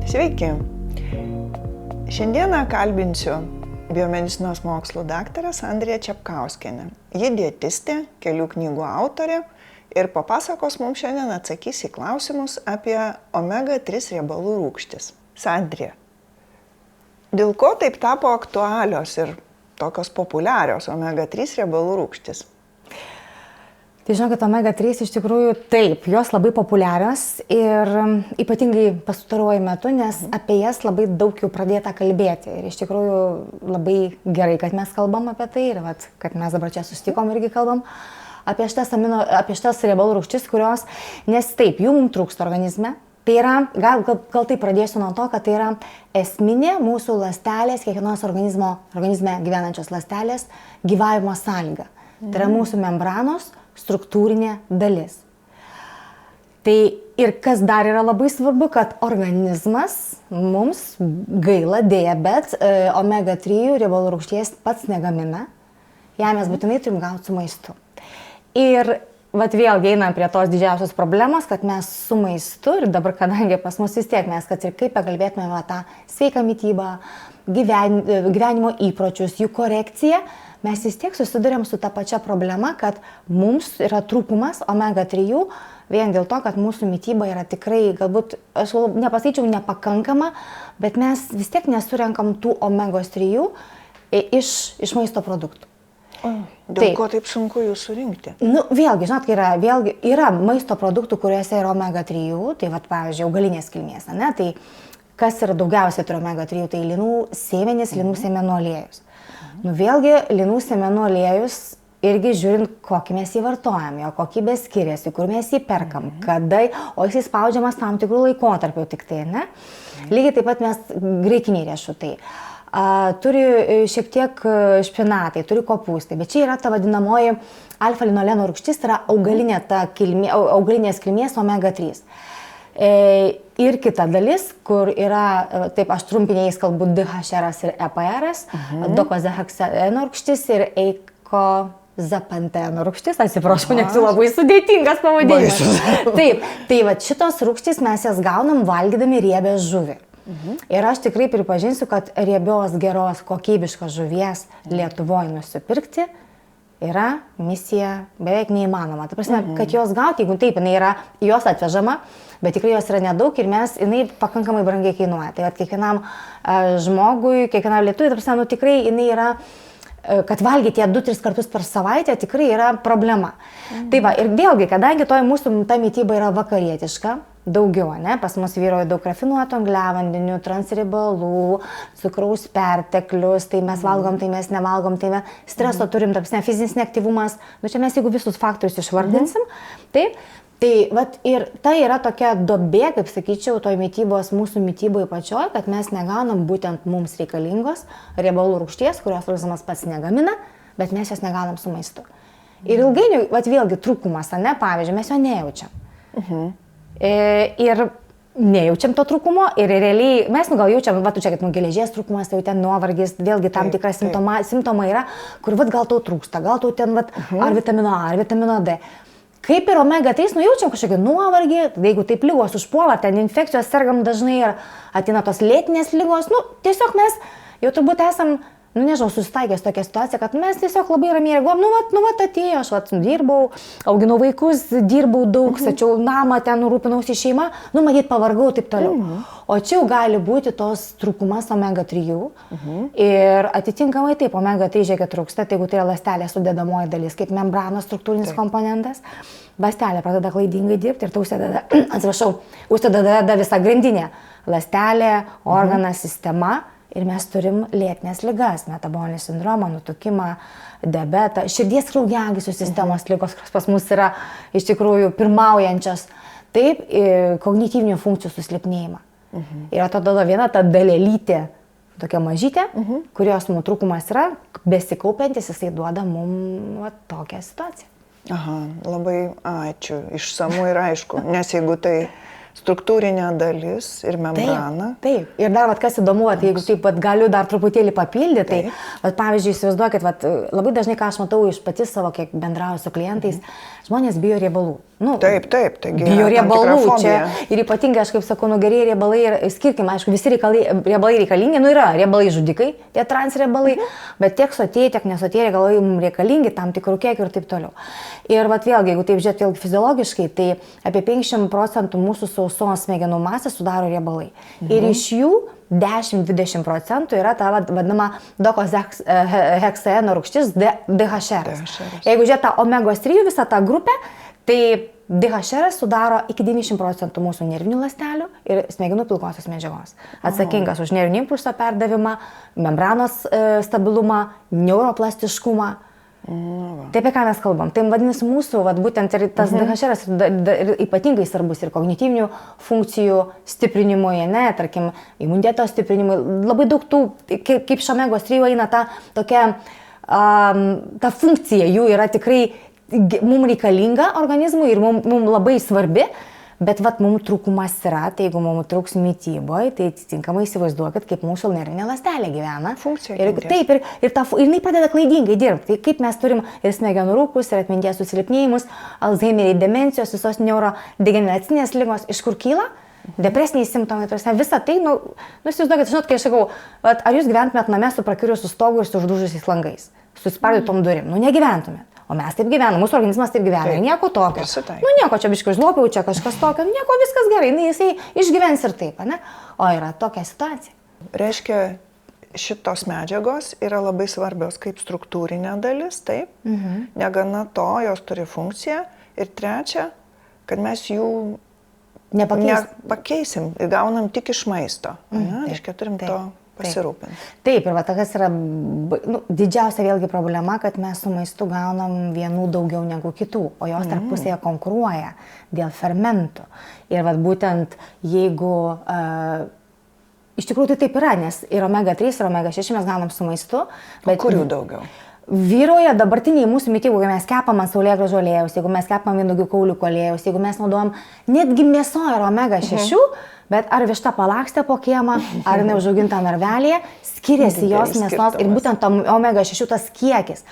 Sveiki. Šiandieną kalbinsiu biomedicinos mokslų daktarę Sandriją Čepkauskienę. Ji dietistė, kelių knygų autorė ir papasakos mums šiandien atsakys į klausimus apie omega-3 riebalų rūgštis. Sandrija, dėl ko taip tapo aktualios ir tokios populiarios omega-3 riebalų rūgštis? Tai žinokit, omega-3 iš tikrųjų taip, jos labai populiarios ir ypatingai pastaruoju metu, nes apie jas labai daug jau pradėta kalbėti. Ir iš tikrųjų labai gerai, kad mes kalbam apie tai ir kad mes dabar čia susitikom irgi kalbam apie šitas riebalų rūgštis, kurios, nes taip, jų mums trūksta organizme. Tai yra, gal tai pradėsiu nuo to, kad tai yra esminė mūsų ląstelės, kiekvienos organizme gyvenančios ląstelės gyvavimo sąlyga. Tai yra mūsų membranos struktūrinė dalis. Tai ir kas dar yra labai svarbu, kad organizmas mums gaila dėja, bet omega-3 riebalų rūgšties pats negamina. Ją mes būtinai turim gauti su maistu. Ir vėlgi einam prie tos didžiausios problemos, kad mes su maistu ir dabar, kadangi pas mus vis tiek mes, kad ir kaip pakalbėtume tą sveiką mitybą, gyvenimo įpročius, jų korekciją, mes vis tiek susidurėm su ta pačia problema, kad mums yra trūkumas omega-3 vien dėl to, kad mūsų mityba yra tikrai, galbūt, aš nepasakyčiau nepakankama, bet mes vis tiek nesurenkam tų omega-3 iš maisto produktų. Dėl ko taip sunku jų surinkti? Vėlgi, žinot, yra maisto produktų, kuriuose yra omega-3, tai pavyzdžiui, augalinės kilmės, ne? Tai kas yra daugiausiai turi omega-3, tai linų sėmenys, linų sėmenų aliejus. Vėlgi, linų sėmenų aliejus, irgi žiūrint, kokį mes jį vartojam, jo kokybė skiriasi, kur mes jį perkam, kada, o jis spaudžiamas tam tikrų laikotarpių tik tai, ne? Lygiai taip pat mes graikiniai riešutai. Turi šiek tiek špinatai, turi kopūstai, bet čia yra ta vadinamoji alfa-linoleno rūgštis, tai yra augalinės kilmės omega-3. Ir kita dalis, kur yra, taip aš trumpiniais kalbu DHR ir EPR, dokozaheksaeno rūgštis ir eikozapanteno rūgštis, atsiprašau, nes labai sudėtingas pavadinimas. Taip, tai šitos rūgštys mes jas gaunam valgydami riebę žuvį. Ir aš tikrai pripažinsiu, kad riebios, geros, kokybiškos žuvies Lietuvoje nusipirkti yra misija beveik neįmanoma. Tai prasme, kad jos gauti, jeigu taip, jinai yra, jos atvežama, bet tikrai jos yra nedaug ir jinai pakankamai brangiai kainuoja. Tai kiekvienam žmogui, kiekvienam lietuviui, tai prasme, tikrai jinai yra, kad valgyti ją 2-3 kartus per savaitę tikrai yra problema. Tai ir vėlgi, kadangi mūsų ta mityba yra vakarietiška, daugiau, ne? Pas mus vyroja daug rafinuotų angliavandenių, transriebalų, cukraus perteklius, tai mes valgom, tai mes nevalgom, tai mes streso turim, tarpsne, fizinis neaktyvumas, čia mes jeigu visus faktorius išvardinsim, taip, tai ir tai yra tokia duobė, kaip sakyčiau, toj mitybos, mūsų mityboje pačioj, kad mes negaunam būtent mums reikalingos riebalų rūgšties, kurios organizmas pats negamina, bet mes jos negaunam su maistu. Ir ilgainiui, vėlgi trūkumas, ne, pavyzdžiui, mes jo nejaučiam. Ir nejaučiam to trūkumo ir realiai mes gal jaučiam, čia kaip geležies trūkumas, tai jau ten nuovargis, vėlgi tam tikras simptomai yra, kur gal tau trūksta, gal tau ten ar vitamino A, ar vitamino D. Kaip ir omega-3, jaučiam kažkokį nuovargį, jeigu taip lygos užpuola, ten infekcijos sergam dažnai ir ateina tos lėtinės lygos, tiesiog mes jau turbūt esam, nežinau, susitaikęs tokia situacija, kad mes tiesiog labai ramiai reaguojam, atėjo, aš dirbau, auginau vaikus, dirbau daug, sačiau namą, ten rūpinausi šeimą, matyt, pavargau taip toliau. O čia jau gali būti tos trūkumas omega-3 ir atitinkamai taip, omega-3 žiūrėkit trūksta, tai jeigu tai yra ląstelės sudedamoji dalis, kaip membranos struktūrinis komponentas, ląstelė pradeda klaidingai dirbti ir tai užsideda visa grandinė, ląstelė, organas, sistema. Ir mes turim lėtinės ligas, metabolinį sindromą, nutukimą, diabetą, širdies kraujagyslių sistemos ligos, kurios pas mus yra iš tikrųjų pirmaujančios, taip, kognityvinių funkcijų susilpnėjimą. Ir atrodo viena ta dalelytė, tokia mažytė, kurios mūsų trūkumas yra, besikaupiantis, jisai duoda mums tokią situaciją. Labai ačiū, išsamu ir aišku, nes jeigu tai struktūrinė dalis ir membrana. Taip. Ir dar, vat, kas įdomu, vat, jeigu taip pat galiu dar truputėlį papildyti, tai, vat, pavyzdžiui, įsivaizduokit, vat, labai dažnai, ką aš matau iš pati savo, kiek bendrauju su klientais, žmonės bijo riebalų. Nu, Taip, taigi bijo riebalų čia. Ir ypatingai, aš kaip sakau, geri riebalai ir skirkim, aišku, visi riebalai reikalingi, nu yra riebalai žudikai, tie transriebalai, bet tiek sotieji, tiek nesotieji riebalai mums reikalingi tam tikrų kiekių ir taip toliau. Ir vat, vėlgi, jeigu taip žiūrėt vėlgi fiziologiškai, tai apie 50% mūsų sausos smegenų masės sudaro riebalai. Ir iš jų 10-20% yra ta vadinama dokoheksaeno rūgštis DHR. Jeigu žiūrėt tą omegos 3 visą tą grupę, tai DHR sudaro iki 90% mūsų nervinių ląstelių ir smegenų pilkosios medžiagos. Atsakingas už nervinį impulso perdavimą, membranos stabilumą, neuroplastiškumą. Tai apie ką mes kalbam? Tai vadinasi mūsų, būtent ir tas DHR ypatingai svarbus ir kognityvinių funkcijų stiprinimui, tarkim, imuniteto stiprinimui. Labai daug tų, kaip iš omegos 3 eina ta tokia, ta funkcija jų yra tikrai mums reikalinga organizmui ir mums labai svarbi. Bet mums trūkumas yra, tai jeigu mums trūks mityboje, tai atitinkamai įsivaizduokit, kaip mūsų nervinė ląstelė gyvena. Funkcija. Taip, ir jinai pradeda klaidingai dirbti. Tai kaip mes turim ir smegenų rūkus, ir atminties susilpnėjimus, Alzheimeriai, demencijos, visos neurodegeneracinės ligos, iš kur kyla? Depresiniai simptomai, visą tai, įsivaizduokit, žinot, kai aš sakau, ar jūs gyventumėt name su prakiuriusiu stogu ir su uždužusiais langais, su spardytom durim? Negyventumėt. O mes taip gyvenam, mūsų organizmas taip gyvena, nieko tokio. Nieko čia biškai žlopiau, čia kažkas tokio, nieko, viskas gerai, jisai išgyvens ir taip, ne? O yra tokia situacija. Reiškia, šitos medžiagos yra labai svarbios kaip struktūrinė dalis, taip? Negana to, jos turi funkciją. Ir trečia, kad mes jų nepakeisim, gaunam tik iš maisto. Reiškia, turim to pasirūpinti. Taip, ir tas yra didžiausia vėlgi problema, kad mes su maistu gaunam vienų daugiau negu kitų, o jos tarpusėje konkuruoja dėl fermentų. Ir būtent jeigu, iš tikrųjų tai taip yra, nes ir omega 3, ir omega 6 mes gaunam su maistu. Bet kurių daugiau? Vyroja dabartiniai mūsų mitybų, jeigu mes kepam ant saulėgrąžų aliejaus, jeigu mes kepam vynuogių kauliukų aliejaus, jeigu mes naudojam netgi mėsoje yra omega 6, bet ar višta palakstė po kiemą, ar neužauginta narvelėje, skiriasi jos mėsos ir būtent omega 6 tas kiekis.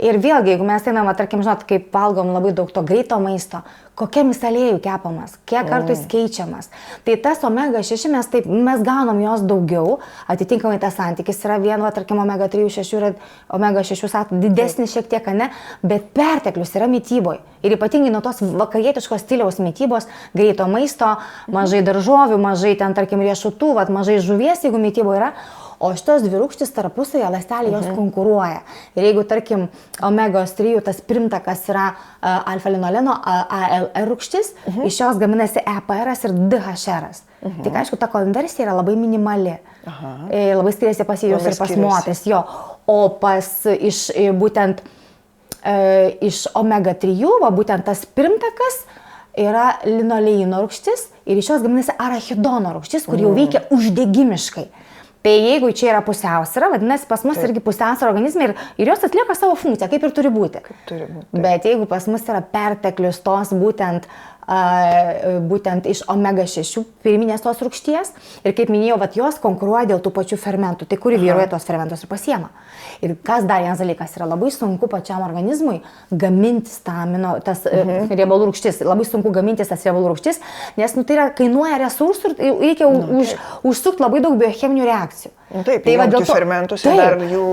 Ir vėlgi, jeigu mes einam, tarkim, žinot, kaip valgom labai daug to greito maisto, kokiam jis aliejų kepamas, kiek kartų jis keičiamas. Tai tas omega 6 mes gaunam jos daugiau, atitinkamai tas santykis yra tarkim, omega 3, 6 ir omega 6 didesnis šiek tiek, ne, bet perteklius yra mityboje. Ir ypatingai nuo tos vakarietiškos stiliaus mitybos, greito maisto, mažai daržovių, mažai ten, tarkim, riešutų, mažai žuvies, jeigu mityboje yra. O šitos dvi rūgštys tarpusavėje ląstelėje jos konkuruoja. Ir jeigu, tarkim, omegos 3 tas pirmtakas yra alfa-linoleno, ALR rūgštis, iš jos gaminasi EPR ir DHR. Tik aišku, ta konversija yra labai minimali. Labai skiriasi pas vyrus ir pas moteris. O būtent iš omega 3, būtent tas pirmtakas yra linoleino rūgštis ir iš jos gaminasi arachidono rūgštis, kur jau veikia uždegimiškai. Tai jeigu čia yra pusiausvyra, vadinasi, pas mus irgi pusiausvyra organizme ir jos atlieka savo funkciją, kaip ir turi būti. Bet jeigu pas mus yra perteklius tos būtent iš omega 6 pirminės tos rūgšties ir kaip minėjau, jos konkuruoja dėl tų pačių fermentų, tai kuri vyruoja tos fermentus ir pasiema. Ir kas dar vienas dalykas, yra labai sunku pačiam organizmui gamintis tas riebalų rūgštis, labai sunku gamintis tas riebalų rūgštis, nes tai kainuoja resursų ir reikia užsukti labai daug biocheminių reakcijų. Taip, tai dėl to fermentus ir dar jų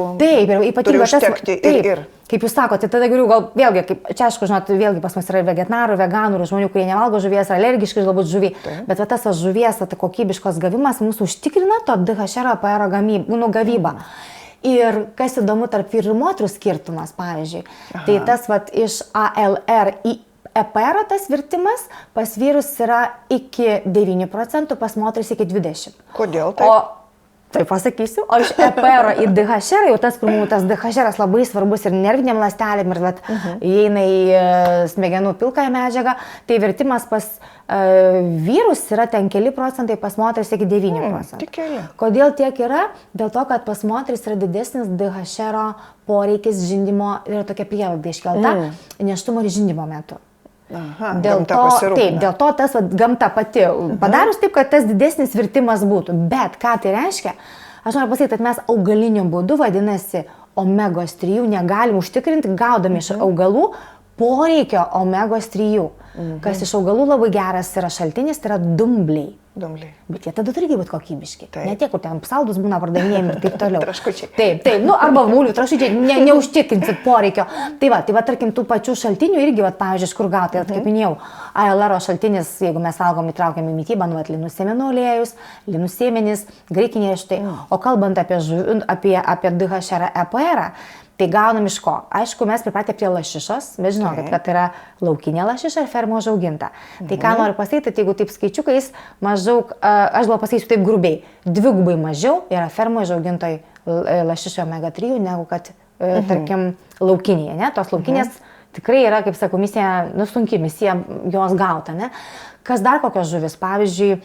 turi užtekti ir. Kaip jūs sakote, tada geriau gal vėlgi, čia aišku, žinot, vėlgi pas mus yra vegetarų, veganų, žmonių, kurie nevalgo žuvies, alergiški galbūt žuvį, bet tas žuvies kokybiškos gavimas mūsų užtikrina to DHR APR gavybą. Ir kas įdomu tarp vyrų ir moterų skirtumas, pavyzdžiui, tai tas iš ALR į EPR tas virtimas pas vyrus yra iki 9%, pas moteris iki 20%. Kodėl taip? Tai pasakysiu, o iš EPR į DHR, jau tas, kur mums tas DHR labai svarbus ir nerviniam ląstelėm, ir įeina į smegenų pilkąją medžiagą, tai vertimas pas vyrus yra ten keli procentai, pas moteris iki 9%. Tik keli. Kodėl tiek yra? Dėl to, kad pas moteris yra didesnis DHR poreikis žindymo, yra tokia prielaida iškelta, nėštumo ir žindymo metu. Aha, dėl gamta to, pasirūpina. taip, dėl to tas gamta pati padarius taip, kad tas didesnis virtimas būtų. Bet ką tai reiškia? Aš noriu pasakyti, kad mes augaliniu būdu, vadinasi, omegos 3 negalim užtikrinti, gaudami iš augalų poreikio omegos 3. Kas iš augalų labai geras yra šaltinis, tai yra dumbliai. Dumbliai. Bet jie tada turi būti kokybiški. Taip. Ne tie, kur ten saldus būna pardavinėjami ir taip toliau. Traškučiai. Taip, nu arba mūlių traškučiai, neužtikrinsit poreikio. Tai va, tarkim, tų pačių šaltinių irgi, va, pavyzdžiui, iš kur gauti, kaip minėjau, ALR šaltinis, jeigu mes valgom, įtraukiam į mytybą, nu, linų sėmenų aliejus, linų sėmenys, graikiniai riešutai. O kalbant apie DHR EPR, tai gaunam iš ko? Aišku, mes pripratę prie lašišos, bet žinokit, kad yra laukinė lašiša ir fermo užauginta. Tai ką noriu pasakyti, tai jeigu taip skaičiukais, maždaug, aš gal pasakysiu taip grubiai, 2 mažiau yra fermo užaugintoj lašišo omega 3 negu kad, tarkim, laukinėje, ne? Tos laukinės tikrai yra, kaip sako, misija, sunki misija jos gauta, ne? Kas dar kokios žuvis? Pavyzdžiui,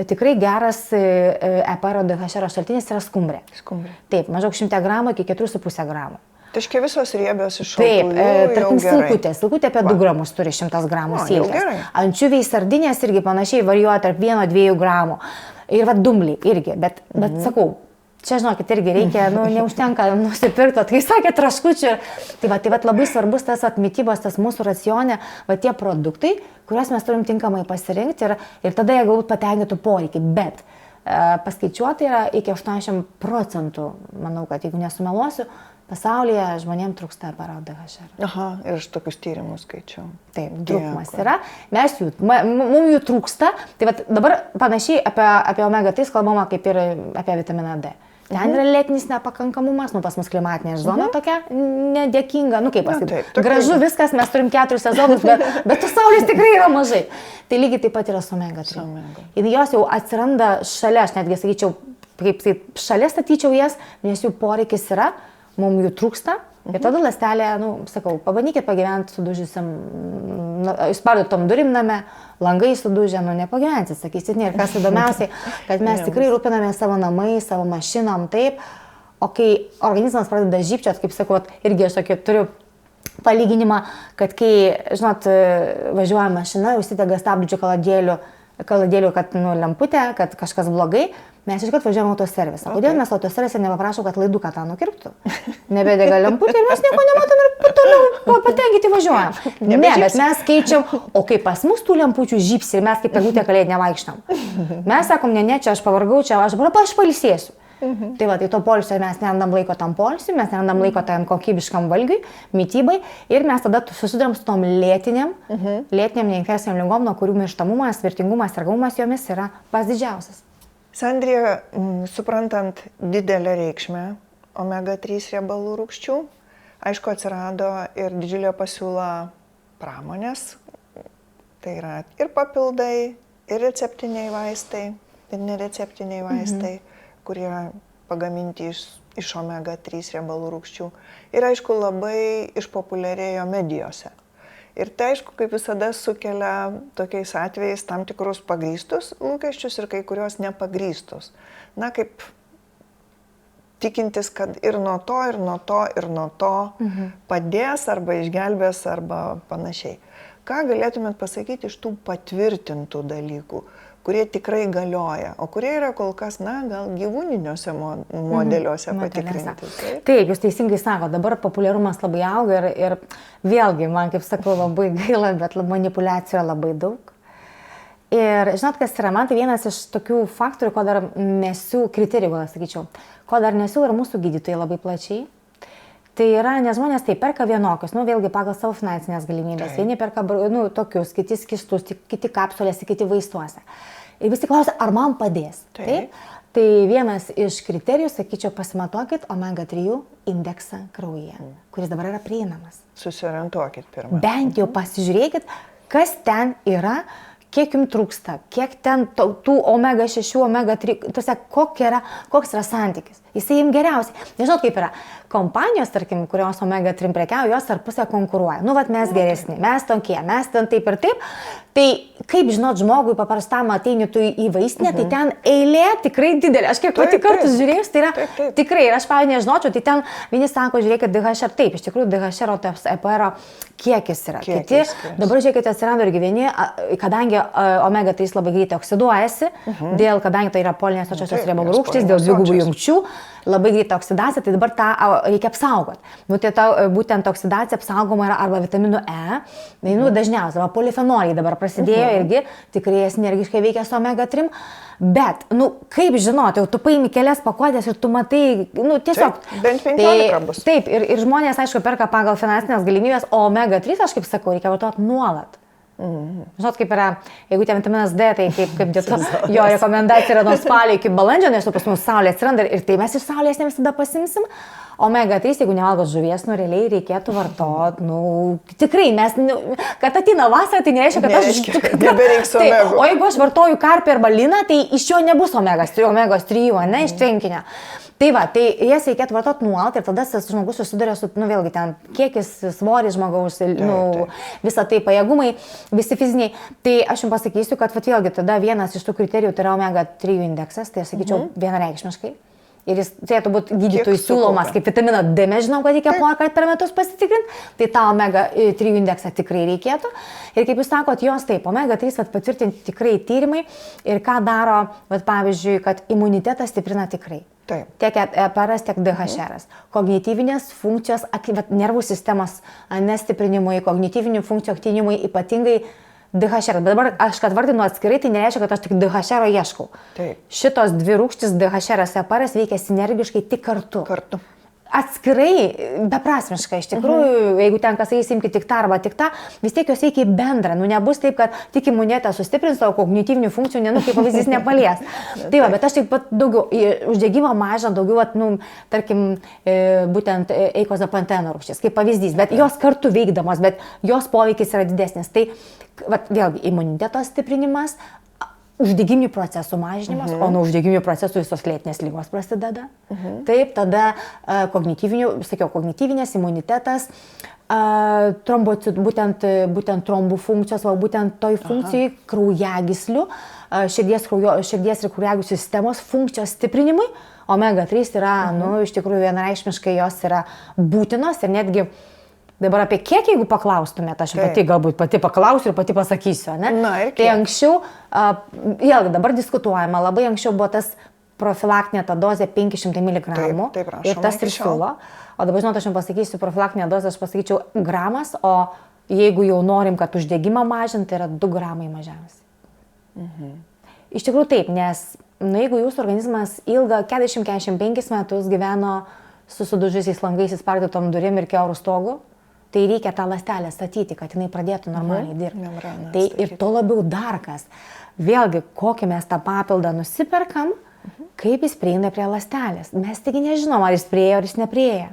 tikrai geras EPR DHR šaltinis yra skumbrė. Skumbrė. Taip, maždaug 100 gramų iki 4,5 gramų. Taškia visos riebios iš Taip, šaltųjų. tarkim, silkutė apie 2 gramus turi 100 gramų silkės. Ančiuviai sardinės irgi panašiai varijuoja tarp 1-2 gramų. Ir va dumbliai irgi, bet sakau, čia žinokit, irgi reikia, neužtenka nusipirkti, tai sakė traškučių. Tai va labai svarbus tas mitybos, tas mūsų racione, va tie produktai, kuriuos mes turim tinkamai pasirinkti ir tada jie galbūt patenkintų poreikį. Bet paskaičiuoti yra iki 80%, manau, kad jeigu nesumeluosiu, pasaulyje žmonėms trūksta EPR DHR. Aha, ir aš tokius tyrimus skaičiau. Taip, trūkumas yra. Mums jų trūksta. Tai dabar panašiai apie omega 3 kalbama kaip ir apie vitaminą D. Ten yra lėtinis nepakankamumas, pas mus klimatinė zona tokia nedėkinga, kaip pasakyti. Gražu viskas, mes turim 4 sezonus, bet tos saulės tikrai yra mažai. Tai lygiai taip pat yra su omega 3. Ir jos jau atsiranda šalia, aš netgi sakyčiau, kaip šalia statyčiau jas, nes jų poreikis yra. Mums jų trūksta ir tada ląstelė, sakau, pabandykit pagyventi sudužusiam, išspardytom durim name, langai sudužę, nepagyvensit, sakysit, ir kas įdomiausiai, kad mes tikrai rūpiname savo namais, savo mašinom, taip, o kai organizmas pradeda žybčiot, kaip sakau, irgi aš turiu palyginimą, kad kai, žinot, važiuoja mašina, užsidega stabdžių kaladėlių, kad lemputė, kad kažkas blogai, mes iškart važiuojame autoservisą. Kodėl mes autoservisą nepaprašom, kad laiduką tą nukirptų? Nebedega lemputė ir mes nieko nematom ir toliau patenkinti važiuojam. Ne, bet mes keičiam, o kai pas mus tų lempučių žybsi ir mes kaip eglutė kalėdinė vaikštam. Mes sakom, ne, čia aš pavargau, čia aš pailsėsiu. Tai va, tai to poilsio mes nerandam laiko tam poilsiui, mes nerandam laiko tam kokybiškam valgiui, mytybai ir mes tada susiduriam su tom lėtiniam neinfekciniam ligom, nuo kurių mirštamumas, mirtingumas, sergamumas jomis yra pats didžiausias. Sandrija, suprantant didelę reikšmę omega 3 riebalų rūgščių, aišku, atsirado ir didžiulė pasiūla pramonės, tai yra ir papildai, ir receptiniai vaistai, ir nereceptiniai vaistai, kurie pagaminti iš omega 3 riebalų rūgščių. Ir aišku, labai išpopuliarėjo medijose. Ir tai aišku, kaip visada sukelia tokiais atvejais tam tikrus pagrįstus lūkesčius ir kai kurios nepagrįstus. Na, kaip tikintis, kad ir nuo to, ir nuo to, ir nuo to padės arba išgelbės arba panašiai. Ką galėtumėt pasakyti iš tų patvirtintų dalykų, kurie tikrai galioja, o kurie yra kol kas, gal gyvūniniuose modeliuose patikrinti. Taip, jūs teisingai sako, dabar populiarumas labai auga ir vėlgi, man kaip sakau, labai gaila, bet manipuliacijų yra labai daug. Ir žinot, kas yra, man tai vienas iš tokių faktorių, ko dar nesiūlo, kriterijų, gal sakyčiau, ko dar nesiūlo ir mūsų gydytojai labai plačiai. Tai yra, nes žmonės tai perka vienokius, vėlgi pagal savo finansinės galimybės. Vieni perka tokius, kiti skystus, kiti kapsulėse, kiti vaistuose. Ir visi klausia, ar man padės. Taip. Tai vienas iš kriterijų, sakyčiau, pasimatuokit omega 3 indeksą kraujyje, kuris dabar yra prieinamas. Susiorientuokit pirmą. Bent jau pasižiūrėkit, kas ten yra, kiek jums trūksta, kiek ten tų omega 6, omega 3, koks yra santykis. Jisai jums geriausiai. Nežinau, kaip yra. kompanijos, tarkim, kurios omega-3 prekiauja, jos tarpusę konkuruoja. Nu, vat mes geresni, mes tokie, mes ten taip ir taip. Tai kaip žinot, žmogui paprastam ateini tu į vaistinę, tai ten eilė tikrai didelė. Aš kiek pati kartus žiūrėjus, tai yra tikrai, ir aš pavyzdžiui nežinočiau, tai ten vieni sako, žiūrėkit, DHR, taip, iš tikrųjų DHR, EPR kiekis yra. Kiti, dabar žiūrėkit, atsirado irgi vieni, kadangi omega-3 labai greitai oksiduojasi, kadangi tai yra polinės sočiosios riebalų rūgštys, dėl dvigubų jungčių, labai greita oksidacija, tai dabar tą reikia apsaugoti. Nu, tai būtent oksidacija apsaugoma yra arba vitaminu E, nu, dažniausiai, arba polifenoliai dabar prasidėjo irgi, tikrai energiškai veikia su omega-3, bet, nu, kaip žinoti, jau tu paimi kelias pakuotės ir tu matai, nu, tiesiog. Taip, bent 15 bus. Taip, ir žmonės, aišku, perka pagal finansinės galimybės, o omega-3, aš kaip sakau, reikia vartoti nuolat. Žinot, kaip yra, jeigu ten vitaminas D, tai kaip dėto, jo rekomendacija yra nuo spalio iki balandžio, nes pas mus saulė atsiranda ir tai mes iš saulės ne visada pasimsim. Omega-3, jeigu nevalgot žuvies, nu realiai reikėtų vartot, nu tikrai mes, kad ateina vasara, tai nereiškia, kad aš nebereiks omegų. O jeigu aš vartoju karpį arba liną, tai iš jo nebus omega-3, ne, iš tvenkinio. Tai va, tai jas reikėtų vartoti nuolat ir tada tas žmogus susiduria su, nu vėlgi ten, kiekis, svoris žmogaus, nu, visą tai pajėgumai, visi fiziniai. Tai aš jums pasakysiu, kad vat, vėlgi tada vienas iš tų kriterijų tai yra omega-3 indeksas, tai aš sakyčiau vienareikšmiškai. Ir jis turėtų būti gydytojų siūlomas kaip vitaminą D, mes žinom, kad reikia porą kartų per metus pasitikrinti, tai tą omega-3 indeksą tikrai reikėtų. Ir kaip jūs sakot, jos taip, omega-3 patvirtinti tikrai tyrimai ir ką daro, vat, pavyzdžiui, kad imunitetą stiprina tikrai. Taip. Tiek EPR, tiek DHR. Kognityvinės funkcijos, nervų sistemos nestiprinimui, kognityvinių funkcijų aktyvinimui, ypatingai DHR. Bet dabar aš, kad vardinu atskirai, tai nereiškia, kad aš tik DHR ieškau. Taip. Šitos dvi rūgštys DHR, EPR veikia sinergiškai tik kartu. Atskirai, beprasmiškai, iš tikrųjų, jeigu ten kas įsimkit tik tą arba tik tą, vis tiek jos veikia bendrą. Nu, nebus taip, kad tik imunitetą sustiprins, o kognityvinių funkcijų, nu, kaip pavyzdys, nepalies. Tai va, bet aš taip pat daugiau, uždegimą mažą, daugiau, nu, tarkim, būtent eikozapanteno rūgštys, kaip pavyzdys, bet jos kartu veikdamos, bet jos poveikis yra didesnis. Tai, va, vėlgi, imuniteto stiprinimas, uždegiminių procesų mažinimas, o nuo uždegiminių procesų visos lėtinės ligos prasideda. Taip, tada kognityvinės imunitetas, būtent trombų funkcijos, o būtent toj funkcijai kraujagyslių, širdies ir kraujagyslių sistemos funkcijos stiprinimui. Omega-3 yra, nu, iš tikrųjų vienareikšmiškai jos yra būtinos ir netgi dabar apie kiek, jeigu paklaustumėte, aš galbūt pati paklausiu ir pati pasakysiu, ne? Na, tai anksčiau, vėlgi dabar diskutuojama, labai anksčiau buvo tas profilaktinė ta dozė 500 mg taip, ir tas ir siūlo. O dabar, žinot, aš jums pasakysiu profilaktinę dozę, aš pasakyčiau gramas, o jeigu jau norim, kad uždegimą mažinti, tai yra 2 gramai mažiausiai. Iš tikrųjų taip, nes jeigu jūsų organizmas ilgą 40-45 metus gyveno su sudužusiais langais, įspardytom durim ir kiaurų stogu, tai reikia tą ląstelę statyti, kad jinai pradėtų normaliai dirbti. Tai ir to labiau dar kas. Vėlgi, kokį mes tą papildą nusiperkam, kaip jis prieina prie ląstelės. Mes taigi nežinom, ar jis priejo, ar jis nepriejo.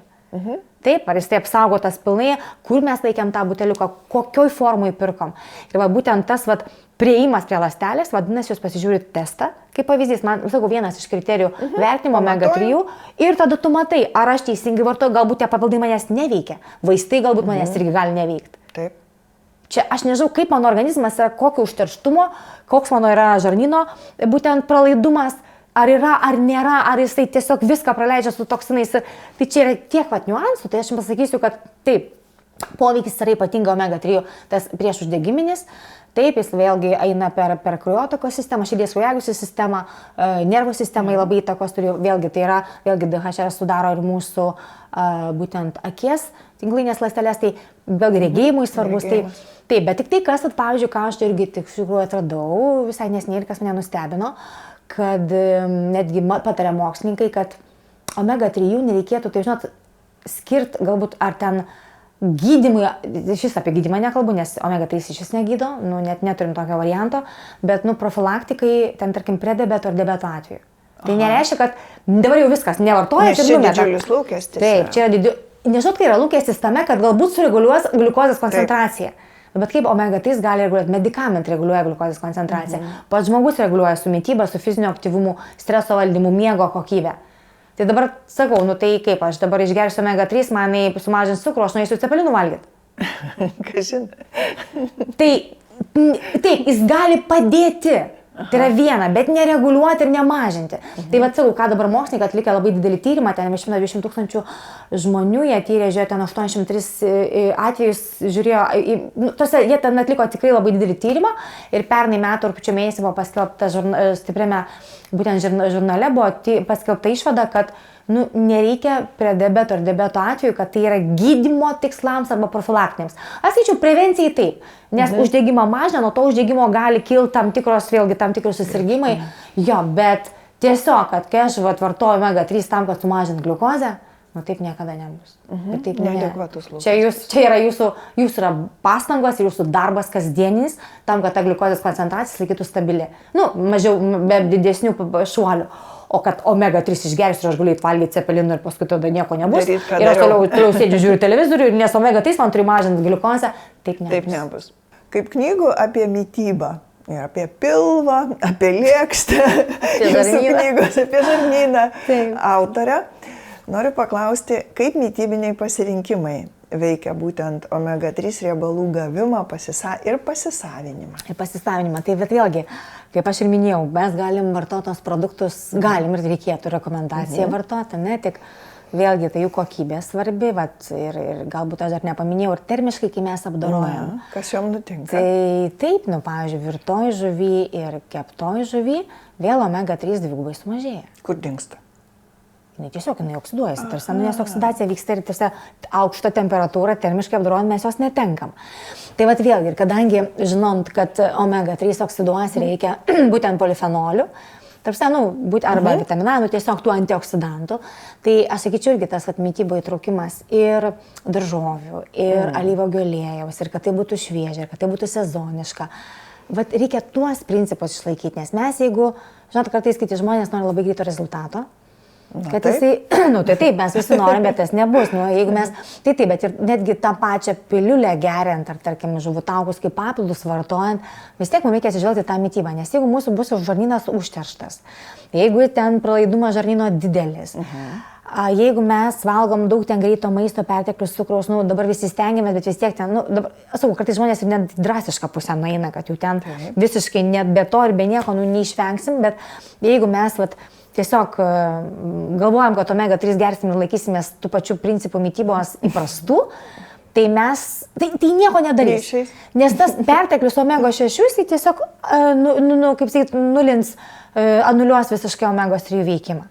Taip, ar jis taip saugotas pilnai, kur mes laikėm tą buteliuką, kokioj formai pirkom. Ir va, būtent tas prieimas prie ląstelės, vadinasi, jūs pasižiūrit testą, kaip pavyzdys, man, sakau, vienas iš kriterijų vertinimo omega-3 ir tada tu matai, ar aš teisingai vartoju, galbūt tie papildai manęs neveikia, vaistai galbūt manęs irgi gali neveikti. Taip. Čia aš nežinau, kaip mano organizmas yra, kokio užterštumo, koks mano yra žarnyno, būtent pralaidumas, ar yra, ar nėra, ar jisai tiesiog viską praleidžia su toksinais. Tai čia yra tiek niuansų, tai aš jums pasakysiu, kad taip, poveikis yra ypatinga omega-3, tas prieš uždegiminis. Taip, jis vėlgi eina per kraujotakos sistemą, širdies kraujagyslių sistemą, nervų sistemai labai įtakos turi, vėlgi tai yra, vėlgi DHR sudaro ir mūsų būtent akies tinklinės ląsteles, tai vėlgi regėjimui svarbus. Taip, bet tik tai kas, pavyzdžiui, ką aš irgi tik iš tikrųjų atradau visai neseniai ir kas mane nustebino, kad netgi patarė mokslininkai, kad omega-3 nereikėtų, tai žinot, skirt galbūt ar ten gydymui, šis apie gydymą nekalbu, nes omega-3 šis negydo, nu, net neturim tokio varianto, bet profilaktikai, ten tarkim, prediabeto ar diabeto atveju. Tai nereiškia, kad dabar jau viskas, nevartojat ir numeta. Čia didžiulis lūkestis. Taip, čia yra nežinot, kai yra lūkestis tame, kad galbūt sureguliuos gliukozės koncentraciją. Bet kaip omega-3 gali reguliuoti, medikamentai reguliuoja gliukozės koncentraciją. Pats žmogus reguliuoja su mityba, su fiziniu aktyvumu, streso valdymu, miego kokybę. Tai dabar sakau, nu tai kaip aš dabar išgersiu omega-3, man sumažins cukrų, aš nueisiu cepelinų valgyti. Ką žinai? Taip, jis gali padėti. Tai yra viena, bet nereguliuoti ir nemažinti. Tai va, sakau, ką dabar mokslininkai atlikę labai didelį tyrimą, ten 120 000 žmonių, jie tyrė, žiūrėjo, ten 803 atvejus, žiūrėjo, jie ten atliko tikrai labai didelį tyrimą ir pernai metų rugpjūčio mėnesį buvo paskelbta stipriame, būtent žurnale buvo paskelbta išvada, kad nereikia prie diabeto ir diabeto atveju, kad tai yra gydymo tikslams arba profilaktiniams. Aš sakyčiau, prevencijai taip, nes uždegimą mažina, nuo to uždegimo gali kilti tam tikrus susirgymai, jo, bet tiesiog, kad kai aš vartoju omega-3 tam, kad sumažint gliukozę, taip niekada nebus. Taip čia yra jūsų yra pastangos ir jūsų darbas kasdieninis, tam, kad ta gliukozės koncentracija laikytų stabili. Mažiau, be didesnių šuolių. O kad omega-3 išgersiu ir aš galiu valgyti cepelinų ir paskui tada nieko nebus. Ir aš toliau sėdžiu, žiūriu televizorių, nes omega-3 man turi mažinti gliukozę. Taip nebus. Kaip knygų apie mitybą, apie pilvą, apie lėkštę, jūsų knygos apie žarnyną autorę, noriu paklausti, kaip mitybiniai pasirinkimai veikia būtent omega-3 riebalų gavimą ir pasisavinimą. Ir pasisavinimą. Tai vėlgi, kaip aš ir minėjau, mes galim vartoti tos produktus, galim ir reikėtų rekomendaciją vartoti, ne tik vėlgi tai jų kokybė svarbi, ir galbūt aš dar nepaminėjau, ir termiškai, kai mes apdorojam. Kas jom nutinka? Tai taip, pavyzdžiui, virtoj žuvy ir keptoj žuvy vėl omega-3 dvigubai sumažėja. Kur dingsta? Tiesiog jinai oksiduojasi, nes oksidacija vyksta ir aukšta temperatūra, termiškai apdorojant mes jos netenkam. Tai vėlgi, ir kadangi žinant, kad omega-3 oksiduojasi reikia būtent polifenolių, arba vitaminų, tiesiog tų antioksidantų, tai aš sakyčiau irgi tas mytybo įtraukimas ir daržovių, ir alyvuogių aliejaus, ir kad tai būtų šviežia, ir kad tai būtų sezoniška. Reikia tuos principus išlaikyti, nes mes jeigu, kartais kiti žmonės nori labai greito rezultato, kad jisai, tai taip, mes visi norim, bet tas nebus, jeigu mes, tai taip, bet ir netgi tą pačią piliulę geriant, ar tarkim žuvų taukus kaip papildus vartojant, vis tiek mums reikia atsižvelgti tą mitybą, nes jeigu mūsų bus žarnynas užterštas, jeigu ten pralaidumas žarnyno didelis, jeigu mes valgom daug ten greito maisto, perteklius cukraus, dabar visi stengiamės, bet vis tiek ten, dabar, sakau, kartais žmonės ir net drastišką pusę nueina, kad jau ten visiškai net be to ir be nieko neišvengsim, bet jeigu mes, tiesiog galvojam, kad omega-3 gersim ir laikysimės tų pačių principų mitybos įprastų, tai mes, tai nieko nedarys. Nes tas perteklius omega-6, tai tiesiog, kaip sakyti, anuliuos visiškai omega-3 veikimą.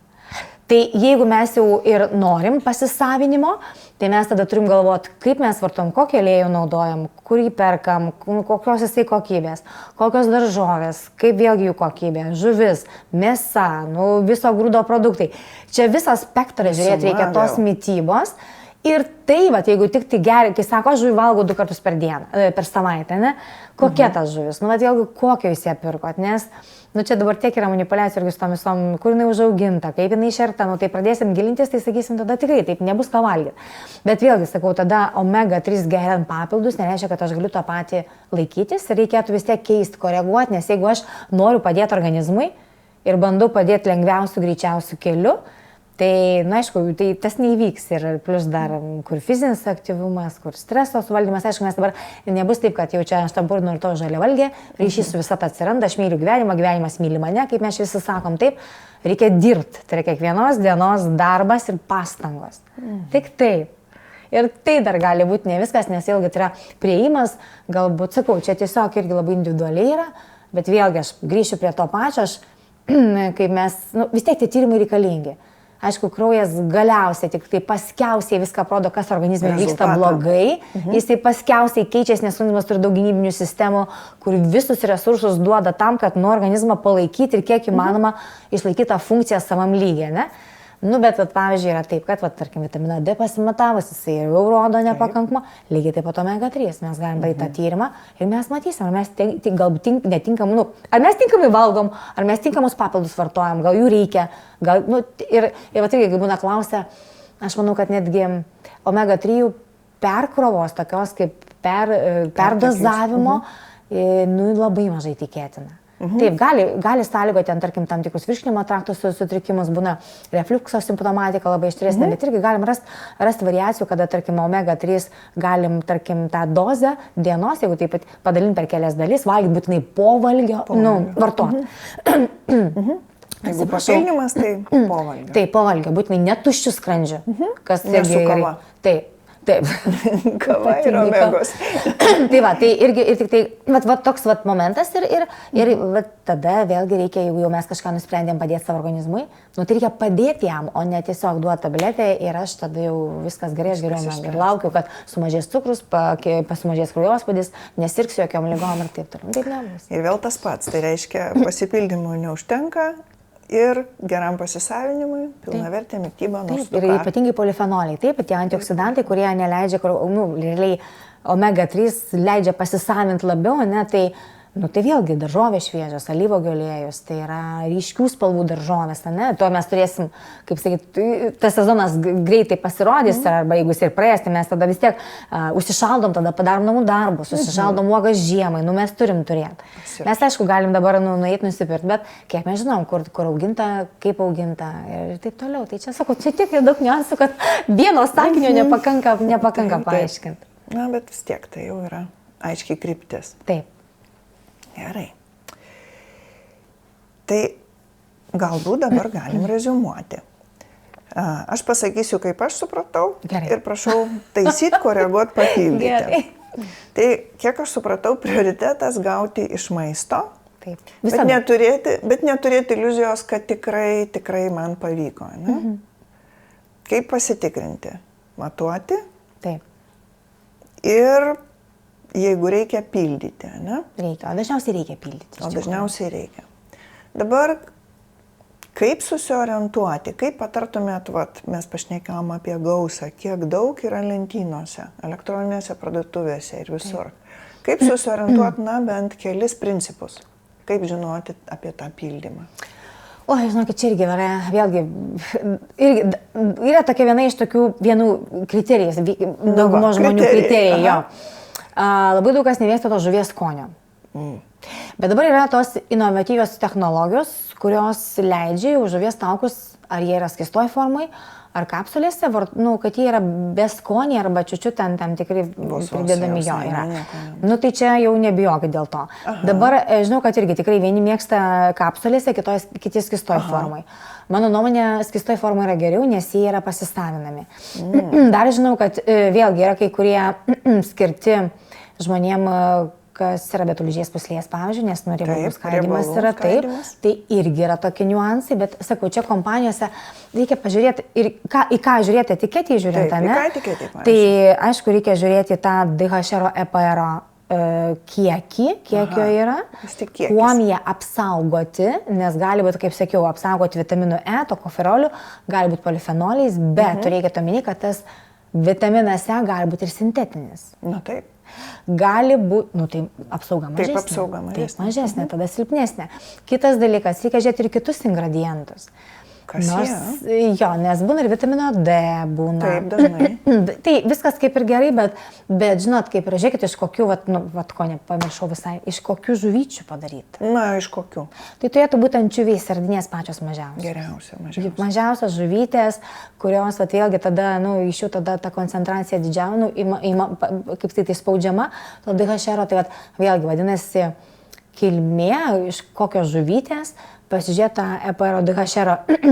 Tai jeigu mes jau ir norim pasisavinimo, tai mes tada turim galvoti, kaip mes vartom, kokį aliejų naudojam, kur jį perkam, kokios jisai kokybės, kokios daržovės, kaip vėlgi jų kokybė, žuvis, mėsa, viso grūdo produktai. Čia visą spektrą žiūrėti reikia tos mitybos. Ir tai, jeigu tik tai gerai, kai sako, aš žuvį valgau 2 kartus per savaitę, ne? Kokia tas žuvis? Vėlgi, kokio jūs ją pirkot, nes čia dabar tiek yra manipuliacijų irgi su tom visom, kur jinai užauginta, kaip jinai šerta, tai pradėsim gilintis, tai sakysim, tada tikrai taip nebus ką valgyti. Bet vėlgi, sakau, tada omega-3 geriant papildus, nereiškia, kad aš galiu tą patį laikytis ir reikėtų vis tiek keisti, koreguoti, nes jeigu aš noriu padėti organizmui ir bandau padėti lengviausiu, greičiausiu keliu, tai, aišku, tai tas neįvyks ir plus dar, kur fizinis aktyvumas, kur streso suvaldymas, aišku, mes dabar nebus taip, kad jau čia aš tam purinu ir to žaliavalgė, ryšys su visata atsiranda, aš myliu gyvenimą, gyvenimas myli mane, kaip mes visi sakom, taip, reikia dirbti, tai yra kiekvienos dienos darbas ir pastangos. Tik taip. Ir tai dar gali būti ne viskas, nes vėlgi tai yra prieimas, galbūt, sakau, čia tiesiog irgi labai individualiai yra, bet vėlgi aš grįšiu prie to pačio, kaip mes, vis tiek tie tyrimai reikalingi. Aišku, kraujas galiausiai, tik tai paskiausiai viską rodo, kas organizme vyksta blogai. Jisai paskiausiai keičiasi, nes organizmas turi daug gynybinių sistemų, kur visus resursus duoda tam, kad organizmą palaikyti ir kiek įmanoma išlaikyti tą funkciją savam lygiai, ne? Bet, pavyzdžiui, yra taip, kad, tarkim, vitaminą D pasimatavus, jisai jau rodo nepakankamą, lygiai taip pat omega-3. Mes galim daryti tą tyrimą ir mes matysim, ar mes galbūt netinkamai, ar mes tinkamai valgom, ar mes tinkamus papildus vartojam, gal jų reikia, gal, ir irgi būna klausia, aš manau, kad netgi omega-3 perkrovos, tokios kaip perdozavimo, labai mažai tikėtina. Taip, gali sąlygoti ten, tarkim, tam tikrus virškinimo trakto sutrikimus, būna refliukso simptomatika labai ištresnė, bet irgi galim rasti variacijų, kada, tarkim, omega-3 galim, tarkim, tą dozę dienos, jeigu taip pat padalinti per kelias dalis, valgyti būtinai po valgio, vartoti. Jeigu papildymas, tai po valgio. Taip, po valgio, būtinai netuščių skrandžių. Kas ne su kava. Taip. Kava ir omegos. Tai va, tai irgi ir tik tai, va toks va momentas ir va, tada vėlgi reikia, jeigu jau mes kažką nusprendėm padėti savo organizmui, tai reikia padėti jam, o ne tiesiog duoti tabletę ir aš tada jau viskas gerai, aš geriau ir laukiu, kad sumažės cukrus, pasumažės kraujospūdis, nesirgsiu jokiom ligom ir taip toliau. Taip nebus. Ir vėl tas pats, tai reiškia pasipildymų neužtenka. Ir geram pasisavinimui, pilnavertė mityba nuo taip, ir ypatingai polifenoliai, taip, tie antioksidantai, kurie neleidžia, realiai omega-3 leidžia pasisavinti labiau, ne, tai vėlgi daržovės šviežios, alyvuogių aliejus, tai yra ryškių spalvų daržovės, ne, to mes turėsim, kaip sakyti, tas sezonas greitai pasirodys, arba jeigu jis ir praėjęs, tai mes tada vis tiek užsišaldom, tada padarom namų darbus, užsišaldom uogas žiemai, mes turim turėti. Mes, aišku, galim dabar nueiti nusipirkti, bet kiek mes žinom, kur auginta, kaip auginta ir taip toliau. Tai čia, sakau, čia tiek daug niuansų, kad vieno sakinio nepakanka paaiškinti. Na, bet vis tiek tai jau yra aiškiai kryptis. Taip. Gerai. Tai galbūt dabar galim reziumuoti. Aš pasakysiu, kaip aš supratau. Gerai. Ir prašau taisyti, koreguoti, papildyti. Gerai. Tai kiek aš supratau, prioritetas gauti iš maisto, taip. Bet neturėti iliuzijos, kad tikrai man pavyko. Ne? Kaip pasitikrinti? Matuoti. Taip. Ir jeigu reikia pildyti, ne? Reikia, o dažniausiai reikia pildyti. Dabar, kaip susiorientuoti, kaip patartumėt, mes pašnekėjom apie gausą, kiek daug yra lentynose, elektroninėse parduotuvėse ir visur. Kaip susiorientuoti, bent kelis principus, kaip žinoti apie tą pildymą? O, žinokit, čia irgi yra, vėlgi, yra tokia viena iš tokių vienų kriterijais, daugumo žmonių kriterijai, jo. Labai daug kas nevėsta to žuvies skonio. Bet dabar yra tos inovatyvios technologijos, kurios leidžia jau žuvies taukus, ar jie yra skystoj formai, ar kapsulėse, kad jie yra beskoniai arba čiučiu ten tam tikrai pridedami jo yra. Tai čia jau nebijokit dėl to. Dabar žinau, kad irgi tikrai vieni mėgsta kapsulėse, kiti skystoj formai. Mano nuomonė, skystoj formai yra geriau, nes jie yra pasisavinami. Dar žinau, kad vėlgi yra kai kurie skirti žmonėm, kas yra be tulžies pūslės, pavyzdžiui, nes riebalų skaidymas yra taip, tai irgi yra tokie niuansai, bet sakau, čia kompanijose reikia pažiūrėti ir į ką žiūrėti, etiketį žiūrint, ne? Tai aišku, reikia žiūrėti tą DHR EPR kiekio yra, kuom jie apsaugoti, nes gali būti, kaip sakiau, apsaugoti vitaminu E, tokoferoliu, gali būti polifenoliais, bet reikia omeny, kad tas vitaminas E gali būti ir sintetinis. Na taip. Gali būti, tai apsauga mažesnė. Taip, apsauga mažesnė. Taip, mažesnė, tada silpnesnė. Kitas dalykas, reikia žiūrėti ir kitus ingredientus. Kas jo, nes būna ir vitamino D būna. Taip, dažnai. Tai viskas kaip ir gerai, bet žinot, kaip ir žiūrėkit, iš kokių, ko nepamiršau visai, iš kokių žuvyčių padaryti. Na, iš kokių? Tai turėtų būti ančiuviai, sardinės pačios mažiausios. Geriausia. Mažiausios žuvytės, kurios, vėlgi, tada, iš jų tada ta koncentracija didžiausia, kaip tai spaudžiama, to DHR, tai vėlgi vadinasi kilmė, iš kokios žuvytės, pasižiūrėti tą EPR DHR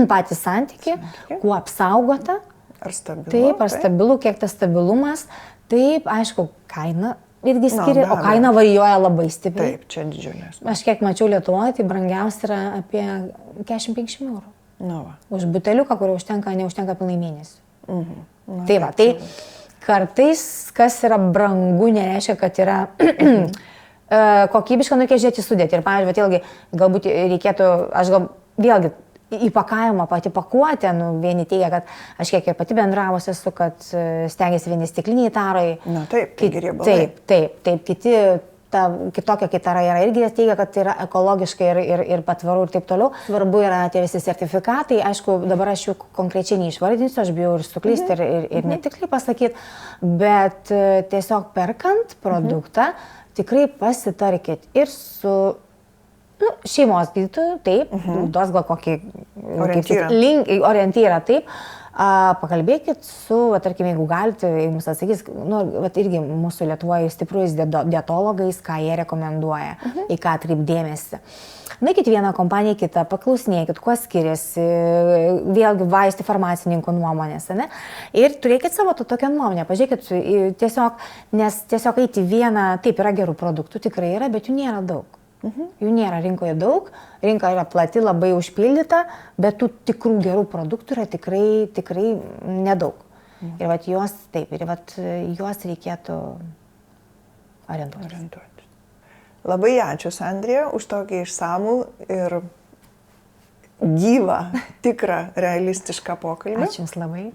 patį santykį, kuo apsaugota. Ar stabilu. Taip, ar stabilu, kiek tas stabilumas. Taip, aišku, kaina irgi skiria, o kaina varijuoja labai stipriai. Taip, čia didžiulės. Aš kiek mačiau Lietuvoje, tai brangiausia yra apie 45 eurų. Už buteliuką, kurio neužtenka pilnai mėnesį. Tai va, tai kartais, kas yra brangu, nereiškia, kad yra kokybišką, reikia žiūrėti sudėti. Ir, pavyzdžiui, vėlgi, galbūt reikėtų, aš vėlgi įpakavimo pati pakuotė, vieni teigia, kad aš kiek ir pati bendravusi esu, kad stengiasi vieni stikliniai tarai. Na taip, riebalai. Taip, kitokia tara yra irgi teigia, kad tai yra ekologiškai ir patvaru ir taip toliau. Svarbu yra tie visi sertifikatai, aišku, dabar aš jų konkrečiai neišvardinsiu, aš bijau ir suklysti ir netiksliai pasakyti, bet tiesiog perkant produktą, tikrai pasitarkit ir su Šeimos gydytojų, taip, duos gal kokį orientyrą, taip. Pakalbėkit su, tarkim, jeigu galite, jums atsakys, irgi mūsų Lietuvoje stiprus dietologais, ką jie rekomenduoja, į ką atkreipdėmėsi. Nueikit vieną kompaniją, kitą, paklausinėkit, kuo skiriasi, vėlgi vaistų farmacininkų nuomonės, ne? Ir turėkit savo tokią nuomonę, pažiūrėkit nes tiesiog eiti vieną, taip yra gerų produktų, tikrai yra, bet jų nėra daug. Jų nėra rinkoje daug, rinka yra plati, labai užpildyta, bet tų tikrų gerų produktų yra tikrai nedaug. Ir juos reikėtų orientuoti. Labai ačiū, Sandrija, už tokį išsamų ir gyvą, tikrą, realistišką pokalbį. Ačiū Jums labai.